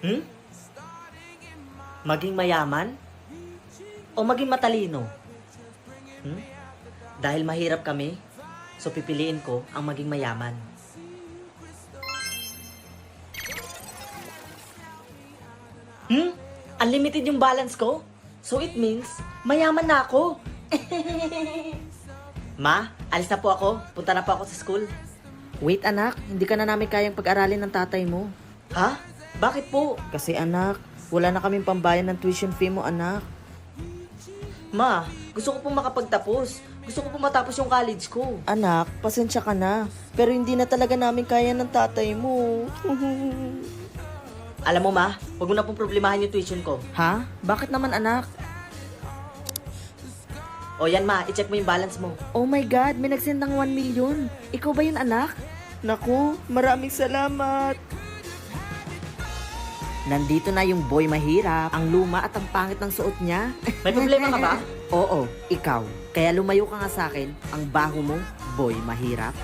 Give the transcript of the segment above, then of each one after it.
Hmm? Maging mayaman? O maging matalino? Hmm? Dahil mahirap kami, so pipiliin ko ang maging mayaman. Unlimited yung balance ko? So it means, mayaman na ako. Ma, alis na po ako. Punta na po ako sa school. Wait anak, hindi ka na namin kayang pag-aralin ng tatay mo. Ha? Bakit po? Kasi anak, wala na kaming pambayad ng tuition fee mo anak. Ma, gusto ko pong makapagtapos. Gusto ko pong matapos yung college ko. Anak, pasensya ka na. Pero hindi na talaga namin kaya ng tatay mo. Alam mo ma, huwag mo na pong problemahin yung tuition ko. Ha? Bakit naman anak? O yan ma, i-check mo yung balance mo. Oh my God, may nagsend ng 1 million. Ikaw ba yun anak? Naku, maraming salamat. Nandito na yung boy mahirap, ang luma at ang pangit ng suot niya. May problema ka ba? Oo, ikaw. Kaya lumayo ka nga sa akin, ang baho mo, boy mahirap.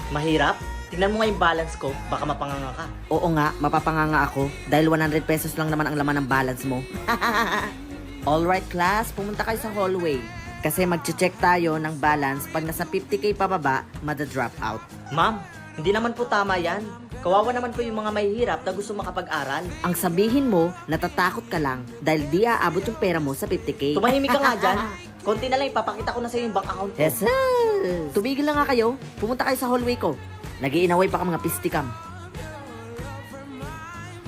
Mahirap? Tingnan mo nga yung balance ko, baka mapanganga ka. Oo nga, mapapanganga ako dahil 100 pesos lang naman ang laman ng balance mo. Alright class, pumunta kayo sa hallway. Kasi mag-check tayo ng balance pag nasa 50k pababa, mada-drop out. Ma'am, hindi naman po tama yan. Kawawa naman po yung mga mahihirap na gusto makapag-aral. Ang sabihin mo, natatakot ka lang dahil di aabot yung pera mo sa 50k. Tumahimik ka nga dyan. Konti na lang ipapakita ko na sa iyo yung bank account ko. Yes, sir. Tumigil na nga kayo. Pumunta kayo sa hallway ko. Nag-iinaway pa ka mga pistikam.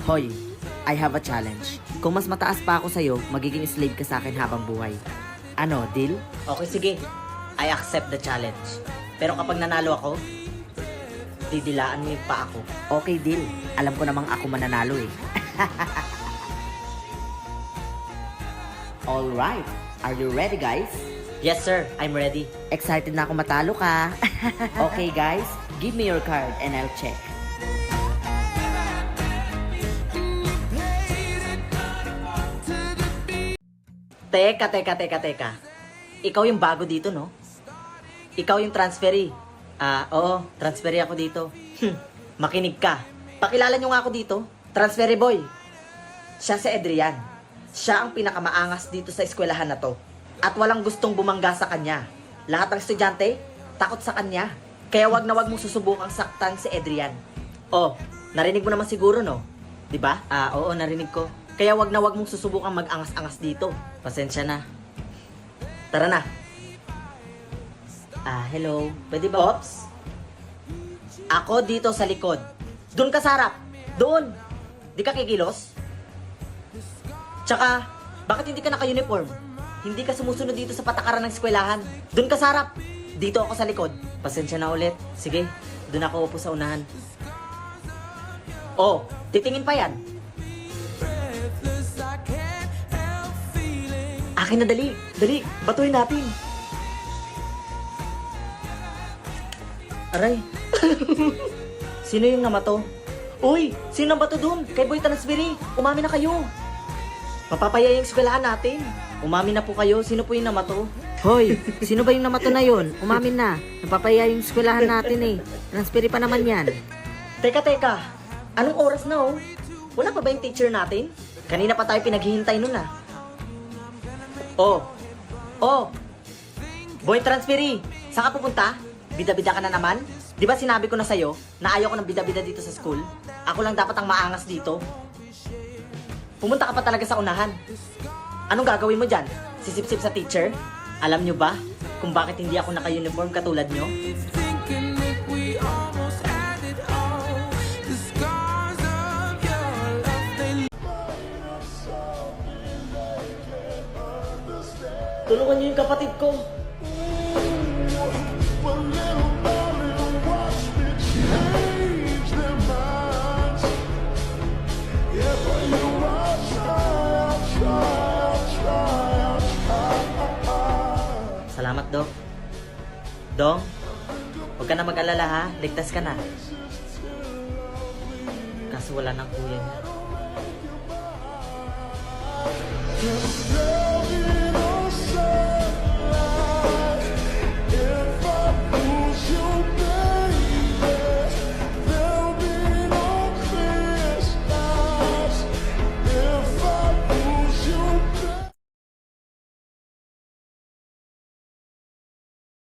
Hoy, I have a challenge. Kung mas mataas pa ako sa'yo, magiging slave ka sa akin habang buhay. Ano, deal? Okay, sige. I accept the challenge. Pero kapag nanalo ako, didilaan mo yung pa ako. Okay, deal. Alam ko namang ako mananalo eh. Alright. Are you ready, guys? Yes, sir. I'm ready. Excited na ako matalo ka. Okay, guys. Give me your card and I'll check. Teka. Ikaw yung bago dito, no? Ikaw yung transferee. Oo. Transferee ako dito. Makinig ka. Pakilala nyo nga ako dito. Transferee boy. Siya si Adrian. Siya ang pinakamaangas dito sa eskwelahan na to. At walang gustong bumangga sa kanya. Lahat ng estudyante, takot sa kanya. Kaya wag na wag mong susubukang saktan si Adrian. Oh, narinig mo naman siguro, no? 'Di ba? Oo, narinig ko. Kaya wag na wag mong susubukang mag-angas-angas dito. Pasensya na. Tara na. Hello. Pwede ba, Ops? Ako dito sa likod. Doon ka sa harap. Doon. Di ka kikilos? Tsaka, bakit hindi ka naka-uniform? Hindi ka sumusunod dito sa patakaran ng eskwelahan. Doon ka sa harap. Dito ako sa likod. Pasensya na ulit. Sige, doon ako upo sa unahan. Oh, titingin pa yan. Akin na dali. Dali, batuhin natin. Aray. Sino yung namato? Uy, sino namato dun? Kay Boy Transferi. Umami na kayo. Mapapaya yung eskwelahan natin. Umami na po kayo. Sino po yung namato? Hoy, sino ba yung namato na yun? Umamin na. Napapaya yung eskwelahan natin eh. Transferi pa naman yan. Teka. Anong oras na oh? Wala pa ba yung teacher natin? Kanina pa tayo pinaghihintay nun ah. Oh. Boy Transferi, saan ka pupunta? Bida-bida ka na naman? Di ba sinabi ko na sa'yo na ayaw ko ng bida-bida dito sa school? Ako lang dapat ang maangas dito. Pumunta ka pa talaga sa unahan. Anong gagawin mo dyan? Sisip-sip sa teacher? Alam nyo ba kung bakit hindi ako naka-uniform katulad nyo? Tulungan nyo yung kapatid ko. Salamat, Dong. Dong, huwag ka na mag-alala ha. Ligtas ka na. Kaso wala ng kuya niya.